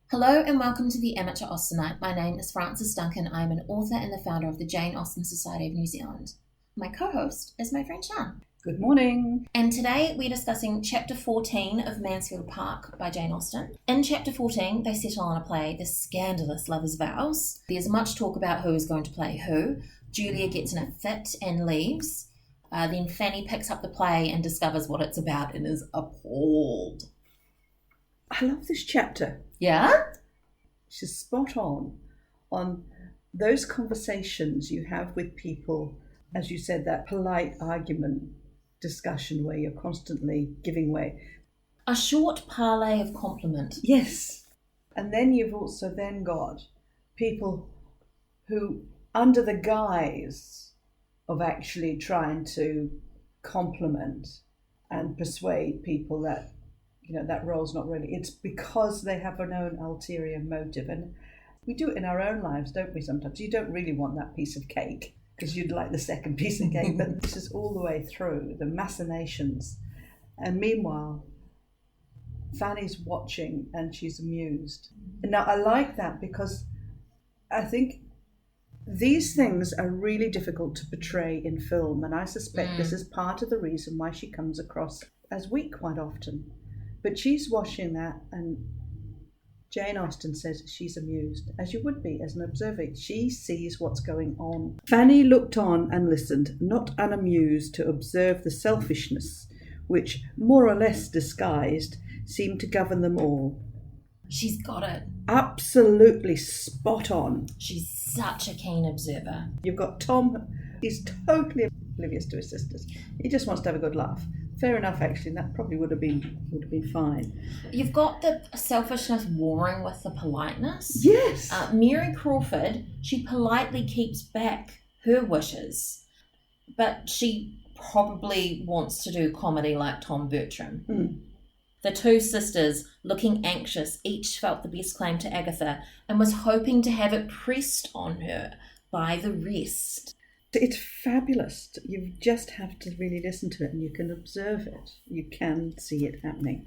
Hello and welcome to the Amateur Austenite. My name is Frances Duncan. I'm an author and the founder of the Jane Austen Society of New Zealand. My co-host is my friend Sian. Good morning. And today we're discussing Chapter 14 of Mansfield Park by Jane Austen. In Chapter 14, they settle on a play, The Scandalous Lover's Vows. There's much talk about who is going to play who. Julia gets in a fit and leaves. Then Fanny picks up the play and discovers what it's about and is appalled. I love this chapter. Yeah? She's spot on those conversations you have with people, as you said, that polite argument discussion where you're constantly giving way. A short parley of compliment. Yes. And then you've also then got people who, under the guise of actually trying to compliment and persuade people that that role's not really, it's because they have an own ulterior motive. And we do it in our own lives, don't we, sometimes? You don't really want that piece of cake because you'd like the second piece of cake, but this is all the way through, the machinations. And meanwhile, Fanny's watching and she's amused. And now I like that because I think these things are really difficult to portray in film, and I suspect this is part of the reason why she comes across as weak quite often. But she's watching that, and Jane Austen says she's amused, as you would be as an observer. She sees what's going on. Fanny looked on and listened, not unamused to observe the selfishness which, more or less disguised, seemed to govern them all. She's got it. Absolutely spot on. She's such a keen observer. You've got Tom, he's totally oblivious to his sisters. He just wants to have a good laugh. Fair enough, actually, that probably would have been fine. You've got the selfishness warring with the politeness. Yes. Mary Crawford, she politely keeps back her wishes, but she probably wants to do comedy like Tom Bertram. The two sisters, looking anxious, each felt the best claim to Agatha and was hoping to have it pressed on her by the rest. It's fabulous. You just have to really listen to it and you can observe it. You can see it happening.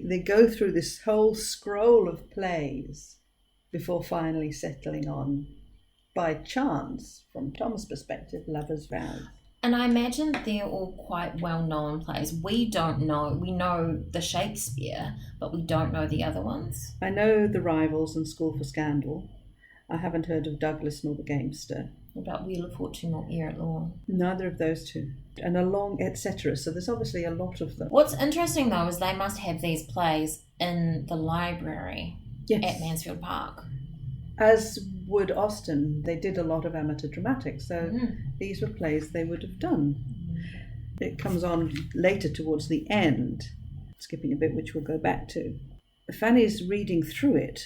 They go through this whole scroll of plays before finally settling on, by chance, from Tom's perspective, Lover's Vows. And I imagine they're all quite well-known plays. We don't know. We know the Shakespeare, but we don't know the other ones. I know The Rivals and School for Scandal. I haven't heard of Douglas nor The Gamester. What about Wheel of Fortune or Heir at Law? Neither of those two. And Along, etc. So there's obviously a lot of them. What's interesting, though, is they must have these plays in the library at Mansfield Park. As would Austen. They did a lot of amateur dramatics, so these were plays they would have done. It comes on later towards the end, skipping a bit, which we'll go back to. Fanny's reading through it,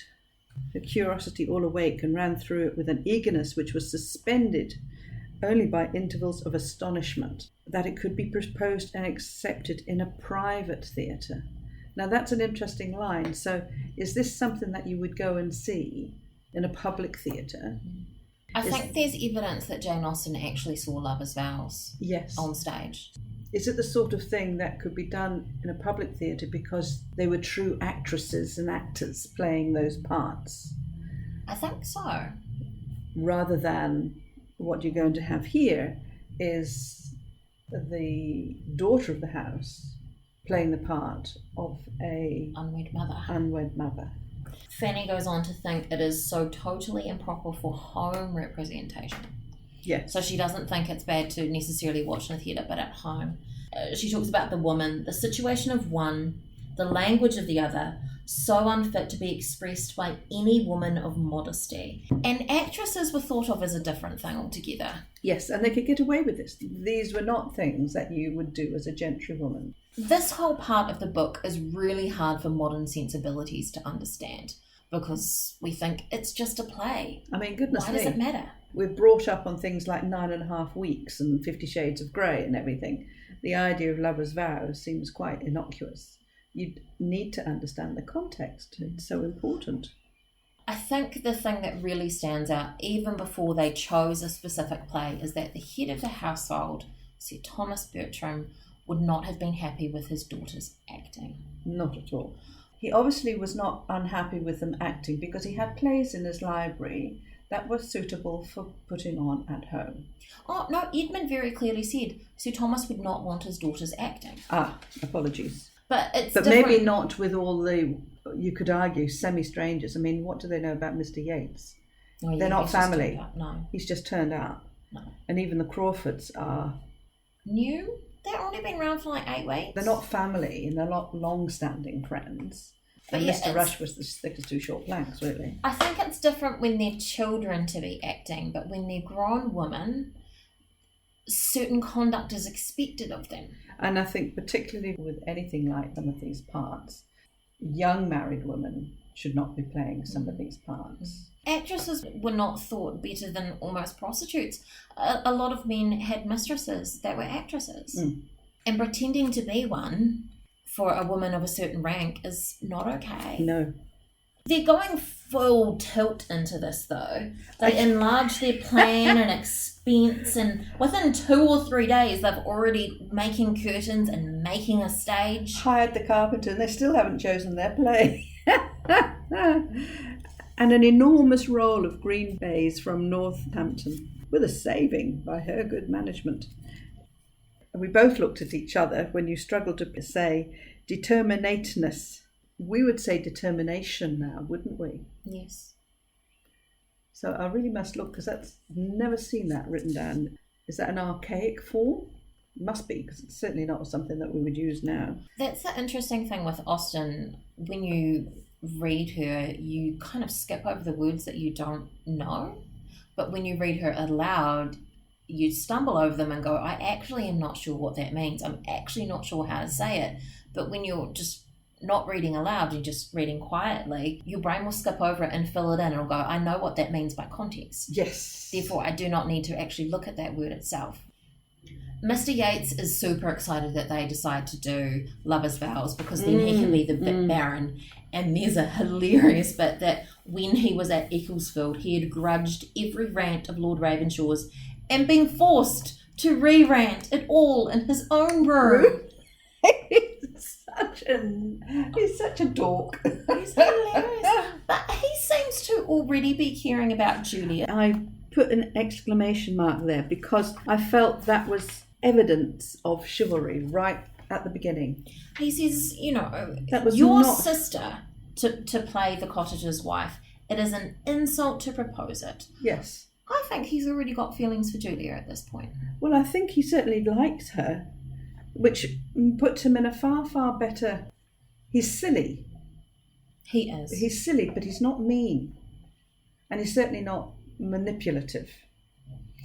her curiosity all awake, and ran through it with an eagerness which was suspended only by intervals of astonishment that it could be proposed and accepted in a private theatre. Now that's an interesting line. So is this something that you would go and see in a public theatre? I think there's evidence that Jane Austen actually saw Lover's Vows on stage. Is it the sort of thing that could be done in a public theatre because they were true actresses and actors playing those parts? I think so. Rather than what you're going to have here is the daughter of the house playing the part of a unwed mother. Fanny goes on to think it is so totally improper for home representation. Yes. So she doesn't think it's bad to necessarily watch in a theatre, but at home. She talks about the woman, the situation of one, the language of the other, so unfit to be expressed by any woman of modesty. And actresses were thought of as a different thing altogether. Yes, and they could get away with this. These were not things that you would do as a gentrywoman. This whole part of the book is really hard for modern sensibilities to understand because we think it's just a play. I mean, goodness me. Why does it matter? We're brought up on things like 9.5 Weeks and 50 Shades of Grey and everything. The idea of Lover's Vows seems quite innocuous. You need to understand the context. It's so important. I think the thing that really stands out, even before they chose a specific play, is that the head of the household, Sir Thomas Bertram, would not have been happy with his daughter's acting. Not at all. he obviously was not unhappy with them acting because he had plays in his library that were suitable for putting on at home. Oh, no, Edmund very clearly said Sir Thomas would not want his daughters acting. Ah, apologies. But it's But different. maybe not with all the, you could argue, semi-strangers. I mean, what do they know about Mr. Yates? Oh, yeah, They're not he's just family. turned up. No. He's just turned up. No. And even the Crawfords are... New? They've only been around for like 8 weeks. They're not family and they're not long-standing friends. But And yeah, Mr. Rush was as thick as two short planks, really. I think it's different when they're children to be acting, but when they're grown women, certain conduct is expected of them. And I think particularly with anything like some of these parts, young married women should not be playing some of these parts. Actresses were not thought better than almost prostitutes. A lot of men had mistresses that were actresses. And pretending to be one for a woman of a certain rank is not okay. No. They're going full tilt into this though. They enlarge their plan and expense, and within 2 or 3 days they've already making curtains and making a stage. Hired the carpenter and they still haven't chosen their play. And an enormous roll of green baize from Northampton, with a saving by her good management. And we both looked at each other when you struggled to say determinateness. We would say determination now, wouldn't we? Yes. So I really must look, because that's never seen that written down. Is that an archaic form? Must be, because it's certainly not something that we would use now. That's the interesting thing with Austen. When you read her, you kind of skip over the words that you don't know. But when you read her aloud, you stumble over them and go, I actually am not sure what that means. I'm actually not sure how to say it. But when you're just not reading aloud, you're just reading quietly, your brain will skip over it and fill it in. It'll go, I know what that means by context. Yes. Therefore, I do not need to actually look at that word itself. Mr. Yates is super excited that they decide to do Lover's Vows, because then he can be the Baron. And there's a hilarious bit that when he was at Ecclesfield, he had grudged every rant of Lord Ravenshaw's and been forced to re-rant it all in his own room. He's such a dork. He's hilarious. But he seems to already be caring about Julia. I put an exclamation mark there because I felt that was evidence of chivalry right at the beginning. He says, you know, that was your not... sister to play the cottager's wife. It is an insult to propose it. Yes. I think he's already got feelings for Julia at this point. Well, I think he certainly likes her, which puts him in a far, far better... He's silly. He is. He's silly, but he's not mean. And he's certainly not manipulative.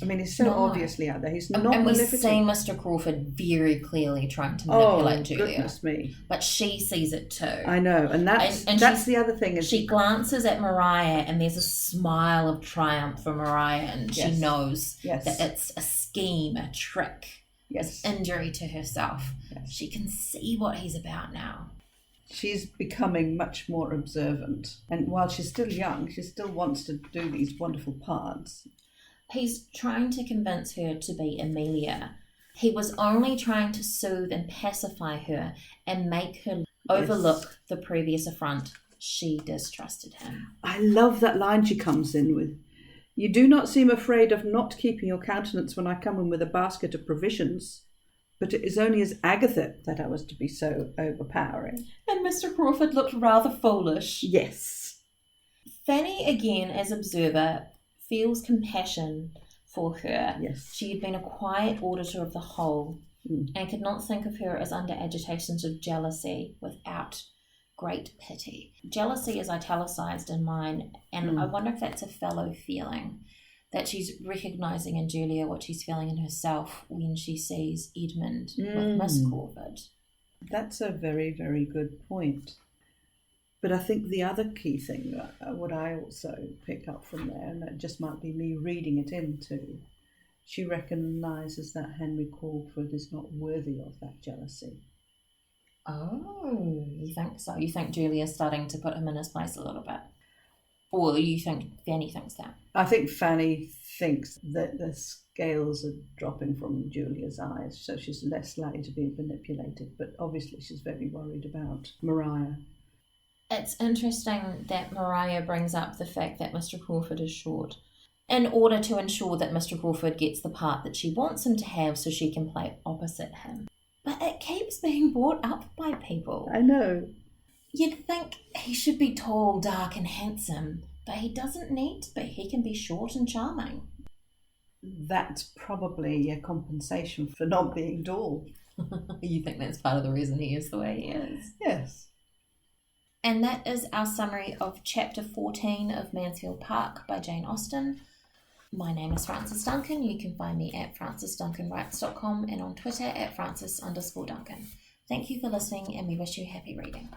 I mean, he's so obviously out there. He's not manipulative. And we see Mr. Crawford very clearly trying to manipulate Julia. Goodness me. But she sees it too. I know, and that's the other thing. She glances at Mariah and there's a smile of triumph for Mariah, and she knows that it's a scheme, a trick, it's injury to herself. Yes. She can see what he's about now. She's becoming much more observant. And while she's still young, she still wants to do these wonderful parts. He's trying to convince her to be Amelia. He was only trying to soothe and pacify her and make her overlook the previous affront. She distrusted him. I love that line she comes in with. You do not seem afraid of not keeping your countenance when I come in with a basket of provisions. But it is only as Agatha that I was to be so overpowering. And Mr. Crawford looked rather foolish. Yes. Fanny, again, as observer, feels compassion for her. Yes. She had been a quiet auditor of the whole and could not think of her as under agitations of jealousy without great pity. Jealousy is italicized in mine, and I wonder if that's a fellow feeling, that she's recognising in Julia what she's feeling in herself when she sees Edmund with Miss Crawford. That's a very, very good point. But I think the other key thing, what I also picked up from there, and that just might be me reading it into, she recognises that Henry Crawford is not worthy of that jealousy. Oh, you think so? You think Julia's starting to put him in his place a little bit? Or you think Fanny thinks that? I think Fanny thinks that the scales are dropping from Julia's eyes, so she's less likely to be manipulated. But obviously she's very worried about Mariah. It's interesting that Mariah brings up the fact that Mr. Crawford is short in order to ensure that Mr. Crawford gets the part that she wants him to have so she can play opposite him. But it keeps being brought up by people. I know. You'd think he should be tall, dark and handsome, but he doesn't need to be. He can be short and charming. That's probably a compensation for not being tall. You think that's part of the reason he is the way he is? Yes. And that is our summary of Chapter 14 of Mansfield Park by Jane Austen. My name is Frances Duncan. You can find me at francesduncanwrites.com and on Twitter at Frances_Duncan. Thank you for listening and we wish you happy reading.